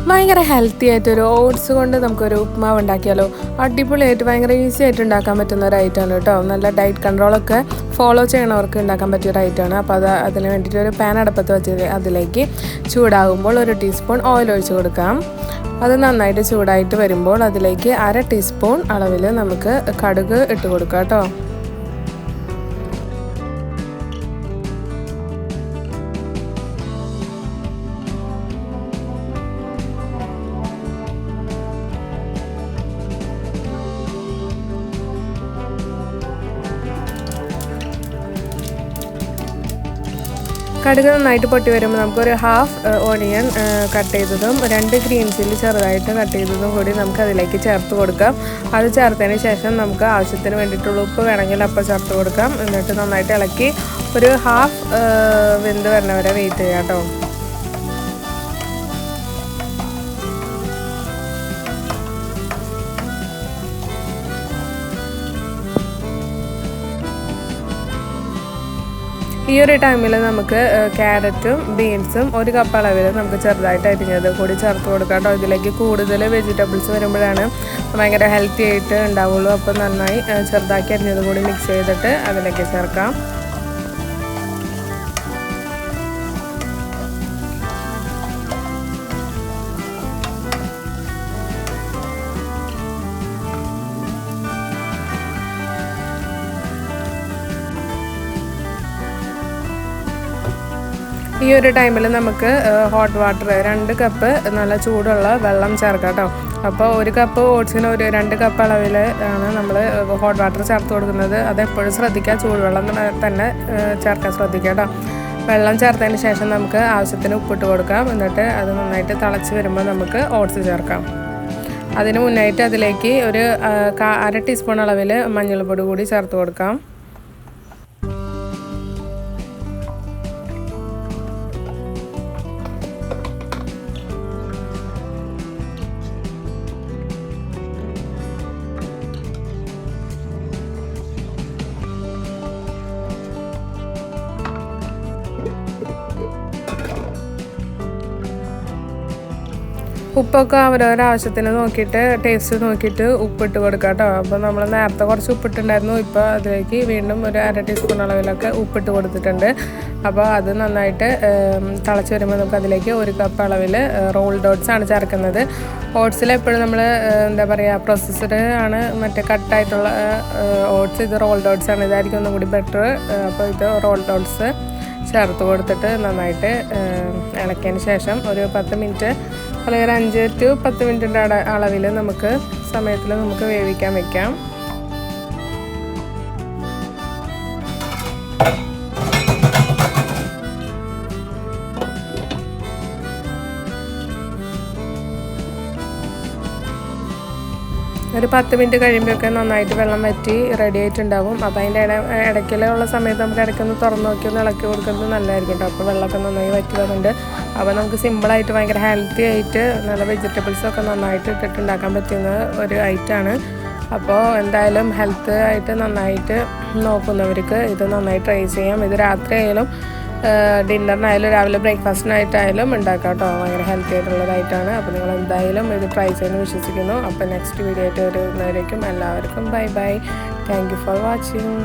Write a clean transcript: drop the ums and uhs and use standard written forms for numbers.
ഭയങ്കര ഹെൽത്തി ആയിട്ടൊരു ഓട്സ് കൊണ്ട് നമുക്കൊരു ഉപ്മാവ് ഉണ്ടാക്കിയാലോ. അടിപൊളിയായിട്ട് ഭയങ്കര ഈസി ആയിട്ട് ഉണ്ടാക്കാൻ പറ്റുന്ന ഒരു ഐറ്റമാണ് കേട്ടോ. നല്ല ഡയറ്റ് കൺട്രോളൊക്കെ ഫോളോ ചെയ്യണവർക്ക് ഉണ്ടാക്കാൻ പറ്റിയ ഒരു ഐറ്റമാണ്. അപ്പോൾ അതിന് വേണ്ടിയിട്ട് ഒരു പാൻ അടുപ്പത്ത് വെച്ച് അതിലേക്ക് ചൂടാകുമ്പോൾ 1 ടീസ്പൂൺ ഓയിൽ ഒഴിച്ച് കൊടുക്കാം. അത് നന്നായിട്ട് ചൂടായിട്ട് വരുമ്പോൾ അതിലേക്ക് 1/2 ടീസ്പൂൺ അളവിൽ നമുക്ക് കടുക് ഇട്ട് കൊടുക്കാം കേട്ടോ. കടുക് നന്നായിട്ട് പൊട്ടി വരുമ്പോൾ നമുക്കൊരു 1/2 ഓണിയൻ കട്ട് ചെയ്തതും 2 ഗ്രീൻ ചില്ലി ചെറുതായിട്ട് കട്ട് ചെയ്തതും കൂടി നമുക്ക് അതിലേക്ക് ചേർത്ത് കൊടുക്കാം. അത് ചേർത്തതിന് ശേഷം നമുക്ക് ആവശ്യത്തിന് വേണ്ടിയിട്ടുള്ള ഉപ്പ് വേണമെങ്കിൽ അപ്പോൾ ചേർത്ത് കൊടുക്കാം. എന്നിട്ട് നന്നായിട്ട് ഇളക്കി ഒരു 1/2 വെന്ത് വരണ വരെ വെയിറ്റ് ചെയ്യാം കേട്ടോ. ഈ ഒരു ടൈമിൽ നമുക്ക് ക്യാരറ്റും ബീൻസും 1 കപ്പ് അളവിൽ നമുക്ക് ചെറുതായിട്ട് അരിഞ്ഞത് കൂടി ചേർത്ത് കൊടുക്കാം കേട്ടോ. ഇതിലേക്ക് കൂടുതൽ വെജിറ്റബിൾസ് വരുമ്പോഴാണ് ഭയങ്കര ഹെൽത്തി ആയിട്ട് ഉണ്ടാവുള്ളൂ. അപ്പോൾ നന്നായി ചെറുതാക്കി അരിഞ്ഞത് കൂടി മിക്സ് ചെയ്തിട്ട് അതിലേക്ക് ചേർക്കാം. ഈ ഒരു ടൈമിൽ നമുക്ക് ഹോട്ട് വാട്ടർ 2 കപ്പ് നല്ല ചൂടുള്ള വെള്ളം ചേർക്കാം കേട്ടോ. അപ്പോൾ 1 കപ്പ് ഓട്സിന് 2 കപ്പ് അളവിൽ ആണ് നമ്മൾ ഹോട്ട് വാട്ടർ ചേർത്ത് കൊടുക്കുന്നത്. അതെപ്പോഴും ശ്രദ്ധിക്കുക, ചൂടുവെള്ളം തന്നെ ചേർക്കാൻ ശ്രദ്ധിക്കുക കേട്ടോ. വെള്ളം ചേർത്തതിന് ശേഷം നമുക്ക് ആവശ്യത്തിന് ഉപ്പിട്ട് കൊടുക്കാം. എന്നിട്ട് അത് നന്നായിട്ട് തിളച്ച് വരുമ്പോൾ നമുക്ക് ഓട്സ് ചേർക്കാം. അതിന് മുന്നായിട്ട് അതിലേക്ക് ഒരു 1/2 ടീസ്പൂൺ അളവിൽ മഞ്ഞൾപ്പൊടി കൂടി ചേർത്ത് കൊടുക്കാം. ഉപ്പൊക്കെ അവരവരുടെ ആവശ്യത്തിന് നോക്കിയിട്ട് ടേസ്റ്റ് നോക്കിയിട്ട് ഉപ്പിട്ട് കൊടുക്കുക കേട്ടോ. അപ്പോൾ നമ്മൾ നേരത്തെ കുറച്ച് ഉപ്പിട്ടുണ്ടായിരുന്നു. ഇപ്പോൾ അതിലേക്ക് വീണ്ടും ഒരു 1/2 ടീസ്പൂൺ അളവിലൊക്കെ ഉപ്പിട്ട് കൊടുത്തിട്ടുണ്ട്. അപ്പോൾ അത് നന്നായിട്ട് തിളച്ച് വരുമ്പോൾ നമുക്ക് അതിലേക്ക് 1 കപ്പ് അളവിൽ റോൾഡ് ഓട്സ് ആണ് ചേർക്കുന്നത്. ഓട്സിൽ എപ്പോഴും നമ്മൾ എന്താ പറയുക, പ്രോസസ്സഡ് ആണ് മറ്റേ കട്ടായിട്ടുള്ള ഓട്സ്. ഇത് റോൾഡ് ഓട്സ് ആണ്, ഇതായിരിക്കും ഒന്നും കൂടി ബെറ്റർ. അപ്പോൾ ഇത് റോൾഡ് ഓട്സ് ചേർത്ത് കൊടുത്തിട്ട് നന്നായിട്ട് ഇളക്കിയതിന് ശേഷം ഒരു 10 മിനിറ്റ് അല്ലെങ്കിൽ 5 to 10 മിനിറ്റിൻ്റെ അളവിൽ നമുക്ക് സമയത്തിൽ നമുക്ക് വേവിക്കാൻ വെക്കാം. ഒരു 10 മിനിറ്റ് കഴിയുമ്പോഴൊക്കെ നന്നായിട്ട് വെള്ളം വറ്റി റെഡി ആയിട്ടുണ്ടാവും. അപ്പോൾ അതിൻ്റെ ഇടയ്ക്കുള്ള സമയത്ത് നമുക്ക് ഇടയ്ക്കൊന്ന് തുറന്ന് നോക്കി ഒന്ന് ഇളക്കി കൊടുക്കുന്നത് നല്ലതായിരിക്കും കേട്ടോ. അപ്പോൾ വെള്ളമൊക്കെ നന്നായി വറ്റി വന്നിട്ടുണ്ട്. അപ്പോൾ നമുക്ക് സിമ്പിളായിട്ട് ഭയങ്കര ഹെൽത്തി ആയിട്ട് നല്ല വെജിറ്റബിൾസൊക്കെ നന്നായിട്ട് ഇട്ടിട്ടുണ്ടാക്കാൻ പറ്റുന്ന ഒരു ഐറ്റമാണ്. അപ്പോൾ എന്തായാലും ഹെൽത്ത് ആയിട്ട് നന്നായിട്ട് നോക്കുന്നവർക്ക് ഇത് നന്നായി ട്രൈ ചെയ്യാം. ഇത് രാത്രി ആയാലും ഡിന്നറിനായാലും രാവിലെ ബ്രേക്ക്ഫാസ്റ്റിനായിട്ടായാലും ഉണ്ടാക്കാം കേട്ടോ. ഭയങ്കര ഹെൽത്തി ആയിട്ടുള്ളതായിട്ടാണ്. അപ്പോൾ നിങ്ങൾ എന്തായാലും ഇത് ട്രൈ ചെയ്യുമെന്ന് വിശ്വസിക്കുന്നു. അപ്പോൾ നെക്സ്റ്റ് വീഡിയോ ആയിട്ട് വരുന്നവരേക്കും എല്ലാവർക്കും bye bye. Thank you for watching.